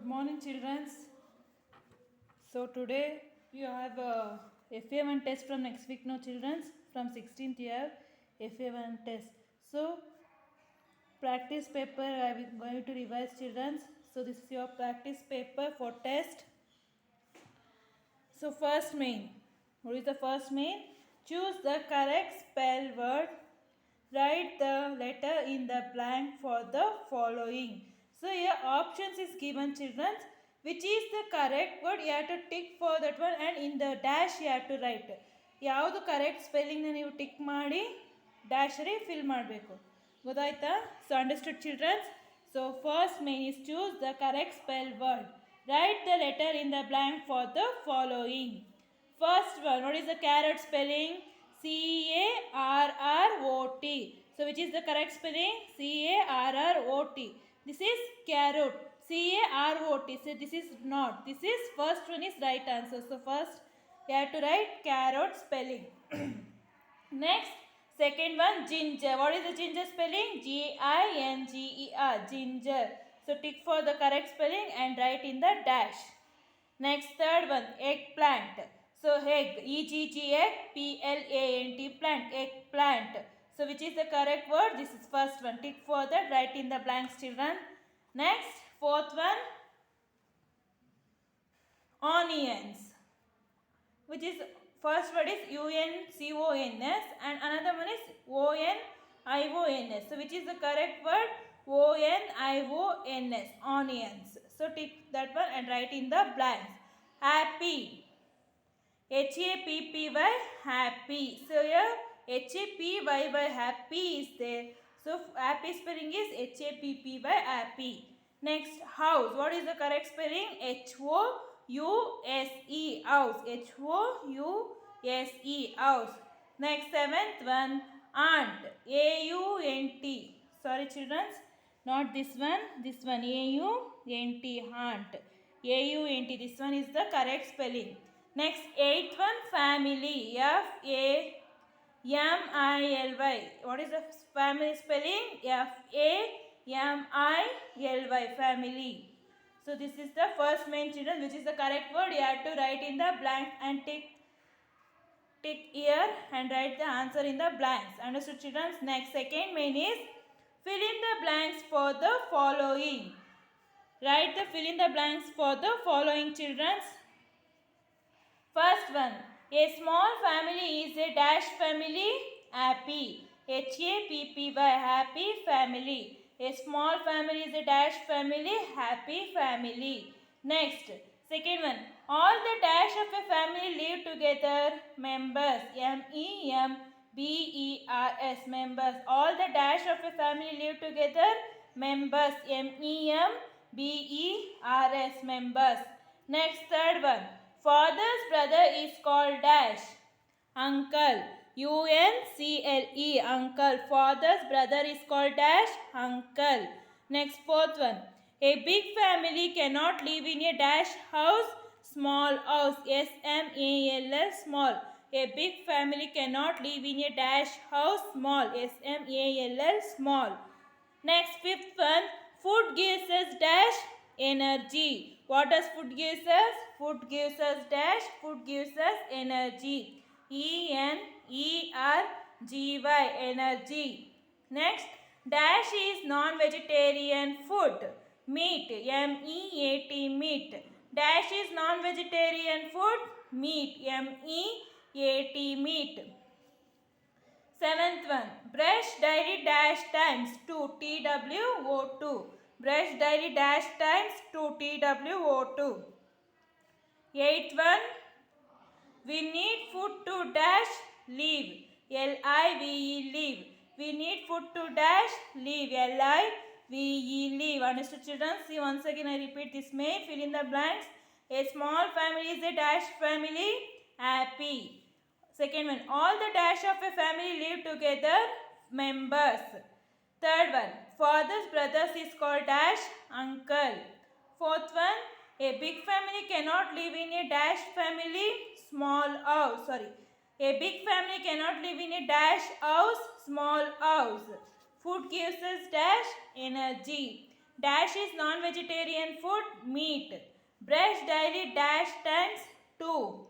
Good morning, children. So today you have a FA1 test from next week, no, children. From 16th you have FA1 test. So practice paper I am going to revise, children. So this is your practice paper for test. So first main. What is the first main? Choose the correct spell word. Write the letter in the blank for the following. So here options is given, children. Which is the correct word? You have to tick for that one, and in the dash you have to write. ಯಾವುದು correct ಸ್ಪೆಲ್ಲಿಂಗ್ನ ನೀವು tick ಮಾಡಿ ಡ್ಯಾಶಲ್ಲಿ fill ಮಾಡಬೇಕು. ಗೊತ್ತಾಯ್ತಾ? So understood, childrens? So first main is choose the correct spell word. Write the letter in the blank for the following. First one, what is the carrot spelling? Carrot. So which is the correct spelling? Carrot. This is carrot. Carrot. So this is not. This is first one is right answer. So first you have to write carrot spelling. Next, second one, ginger. What is the ginger spelling? Ginger. Ginger. So tick for the correct spelling and write in the dash. Next, third one, eggplant. So egg, EGG, egg, PLANT, plant, eggplant. So which is the correct word? This is first one. Tick for that, write in the blanks, children. Next, fourth one, onions. Which is first word is UNCONS and another one is ONIONS. So which is the correct word? ONIONS, onions. So tick that one and write in the blanks. Happy, HAPPY, happy. So here HAPPY, happy is there. So happy spelling is HAPPY, happy. Next, house. What is the correct spelling? HOUSE, house. HOUSE, house. Next, seventh one, aunt. AUNT. Sorry, children, not this one. This one, AUNT, aunt. AUNT. This one is the correct spelling. Next, eighth one, family. FAMILY. What is the family spelling? FAMILY, family. So this is the first main, children. Which is the correct word? You have to write in the blank and tick here and write the answer in the blanks. Understood, children? Next, second main is fill in the blanks for the following. Write the fill in the blanks for the following, children. First one, a small family is a dash family. Happy, HAPPY, happy family. A small family is a dash family. Happy family. Next, second one, all the dash of a family live together. Members, MEMBERS, members. All the dash of a family live together. Members, MEMBERS, members. Next, third one, father's brother is called dash. Uncle, UNCLE, uncle. Father's brother is called dash, uncle. Next, fourth one, a big family cannot live in a dash house. Small house, SMALL, small. A big family cannot live in a dash house. Small, SMALL, small. Next, fifth one, food gives us dash energy. What does food gives us? Food gives us dash, food gives us energy. ENERGY, energy. Next, dash is non-vegetarian food. Meat, MEAT, meat. Dash is non-vegetarian food. Meat, MEAT, meat. Seventh one, brush daily dash times 2, TWO2. Brush daily dash times 2, TWO2. Eighth one, we need food to dash live. LIVE, live. We need food to dash live. LIVE, live. Understood, children? See, once again I repeat this main. Fill in the blanks. A small family is a dash family. Happy. Second one, all the dash of a family live together. Members. Third one, father's brothers is called dash uncle. Fourth one, a big family cannot live in a dash family. Small house. Sorry. A big family cannot live in a dash house. Small house. Food gives us dash energy. Dash is non-vegetarian food, meat. Brush daily dash times 2.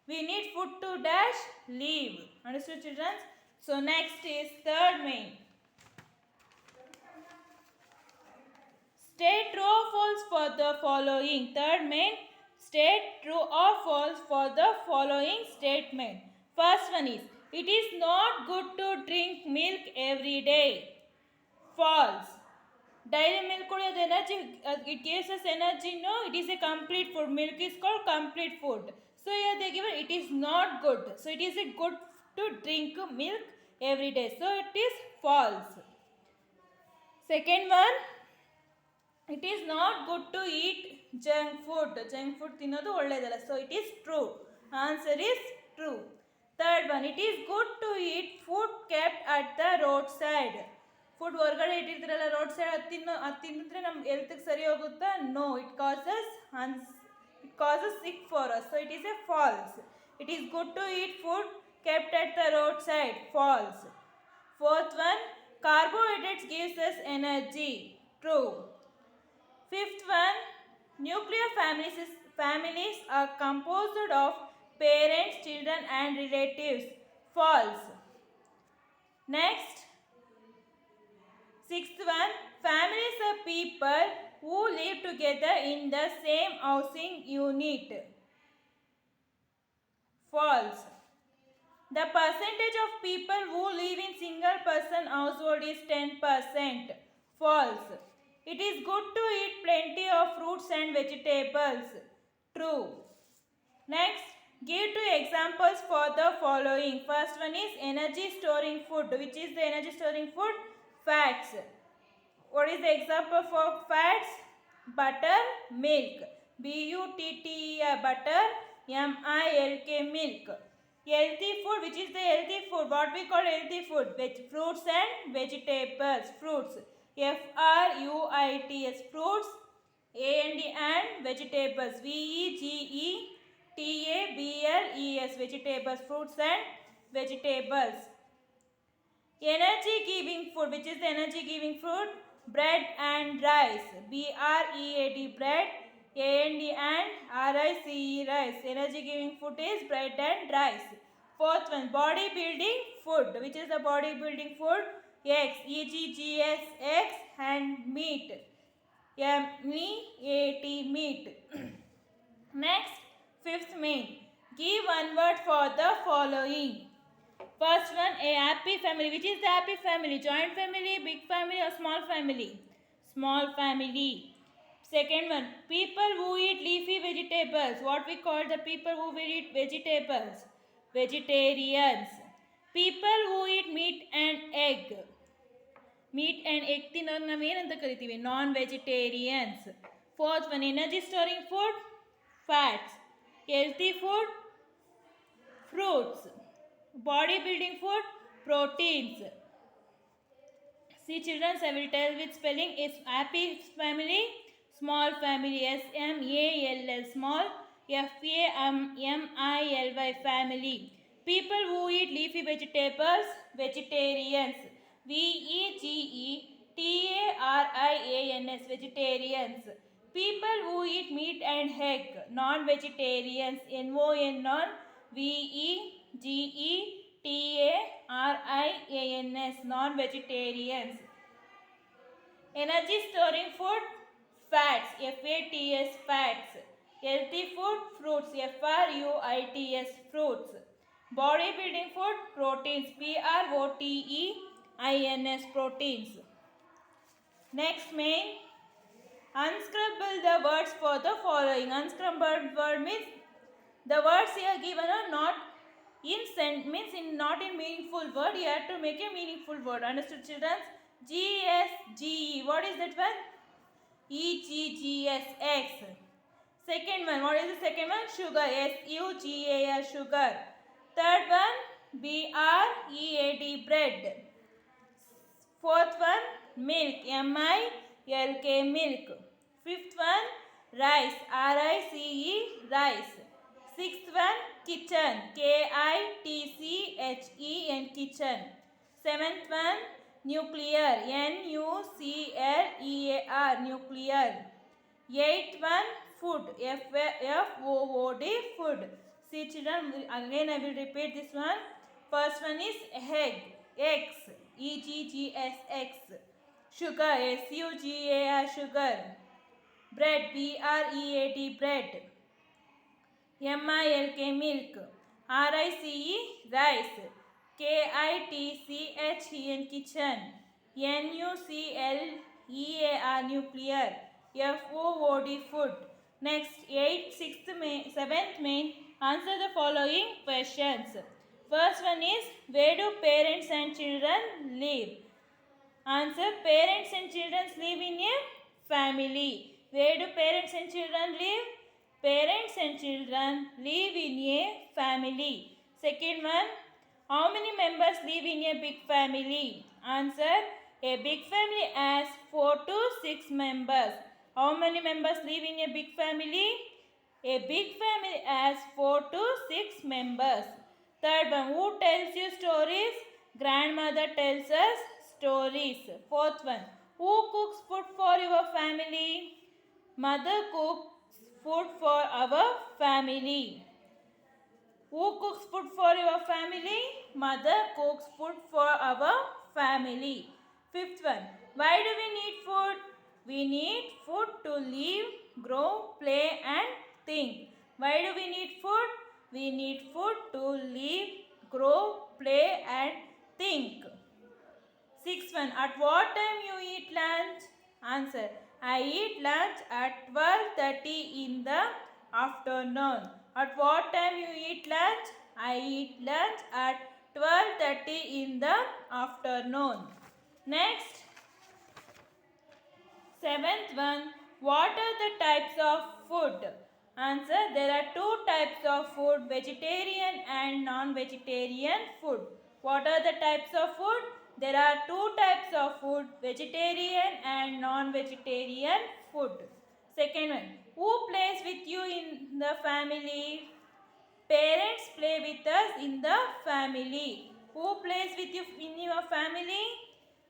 We need food to dash, leave. Understood, children? So next is third main. State true or false for the following. Third main. State true or false for the following statement. First one is, it is not good to drink milk every day. False. Daily milk is energy. It gives us energy. No, it is a complete food. Milk is called complete food. So here they give it is not good. So it is a good to drink milk every day. So it is false. Second one, it is not good to eat junk food. Junk food ತಿನ್ನೋದು ಒಳ್ಳೆಯದಲ್ಲ. So it is true. Answer is true. Third one, it is good to eat food kept at the roadside. Food ಹೊರಗಡೆ ಇಟ್ಟಿರ್ತೀರಲ್ಲ road side ಅದು ತಿಂದ್ರೆ ನಮ್ಮ ಹೆಲ್ತ್ಗೆ ಸರಿ ಹೋಗುತ್ತಾ? No, it causes sick for us. So it is a false. It is good to eat food kept at the road side. False. Fourth one, carbohydrates gives us energy. True. Fifth one, nuclear families are composed of parents, children and relatives. False. Next, sixth one, families are people who live together in the same housing unit. False. The percentage of people who live in single person household is 10%. False. It is good to eat plenty of fruits and vegetables. True. Next, give 2 examples for the following. First one is energy storing food. Which is the energy storing food? Fats. What is the example for fats? Butter, milk. B-U-T-T-E-R, butter. M-I-L-K, milk. Healthy food. Which is the healthy food? What we call healthy food? Fruits and vegetables. Fruits. F-R-U-I-T-S. Fruits. A-N-D and vegetables. V-E-G-E-T-A-B-L-E-S. Vegetables. Fruits and vegetables. Energy giving food. Which is the energy giving food? Bread and rice. B-R-E-A-D, bread. A-N-D and R-I-C-E, rice. Energy giving food is bread and rice. Fourth one, bodybuilding food. Which is the bodybuilding food? Eggs. E-G-G-S, eggs and meat. M-E-A-T, meat. Next, fifth main. Give one word for the following. First one, a happy family. Which is the happy family? Joint family, big family or small family? Small family. Second one, people who eat leafy vegetables. What we call the people who will eat vegetables? Vegetarians. People who eat meat and egg. Meat and egg ತಿನ್ನೋರು ನಾವು ಏನಂತ ಕರಿತೀವಿ? Non vegetarians. Fourth one, energy storing food? Fats. Healthy food? Fruits. Bodybuilding food? Proteins. See children, I will tell with spelling. Is happy family, small family. S-M-A-L-L, small. F-A-M-I-L-Y, family. People who eat leafy vegetables, vegetarians. V-E-G-E-T-A-R-I-A-N-S, vegetarians. People who eat meat and egg, non-vegetarians. N-O-N, non. V-E-G-E-T-A-R-I-A-N-S, non-vegetarians. Energy storing food? Fats. F-A-T-S, fats. Healthy food? Fruits. F-R-U-I-T-S, fruits. Bodybuilding food? Proteins. P-R-O-T-E-I-N-S, proteins. Next main. Unscramble the words for the following. Unscrambled word means the words here given are not not in meaningful word. You have to make a meaningful word. Understood children? G-S-G-E. What is that one? E-G-G-S, X. Second one. What is the second one? Sugar. S-U-G-A-R, sugar. Third one, B-R-E-A-D, bread. Fourth one, milk. M-I-L-K, milk. Fifth one, rice. R-I-C-E, rice. Sixth one, kitchen. K-I-T-C-H-E-N, kitchen. Seventh one, nuclear, nuclear, nuclear. Eighth one, food, food, food. See children, again I will repeat this one. First one is egg, eggs, eggs. Sugar, sugar, sugar. Bread, bread, bread. milk, milk. rice, rice. kitchen, kitchen. nuclear, nuclear. food, food. Next, seventh main. Answer the following questions. First one is, where do parents and children live? Answer, parents and children live in a family. Where do parents and children live? Parents and children live in a family. Second one, how many members live in a big family? Answer, a big family has 4 to 6 members. How many members live in a big family? A big family has 4 to 6 members. Third one, who tells you stories? Grandmother tells us stories. Fourth one, who cooks food for your family? Mother cooks food for our family. Who cooks food for your family? Mother cooks food for our family. Fifth one, why do we need food? We need food to live, grow, play and think. Why do we need food? We need food to live, grow, play and think. Sixth one, at what time you eat lunch? Answer, I eat lunch at 12:30 in the afternoon. At what time you eat lunch? I eat lunch at 12:30 in the afternoon. Next, seventh one, what are the types of food? Answer, there are 2 types of food, vegetarian and non-vegetarian food. What are the types of food? There are 2 types of food, vegetarian and non-vegetarian food. Second one, who plays with you in the family? Parents play with us in the family. Who plays with you in your family?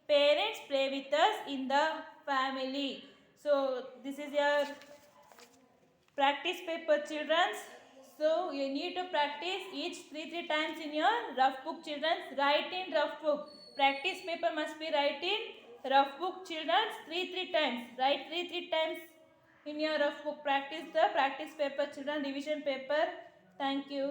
Parents play with us in the family. So this is your practice paper, children. So you need to practice each 3 times in your rough book, children. Write in rough book. Practice paper must be write in rough book, children. 3 times. Write 3 times in your rough book. Practice the practice paper, children. Revision paper. Thank you.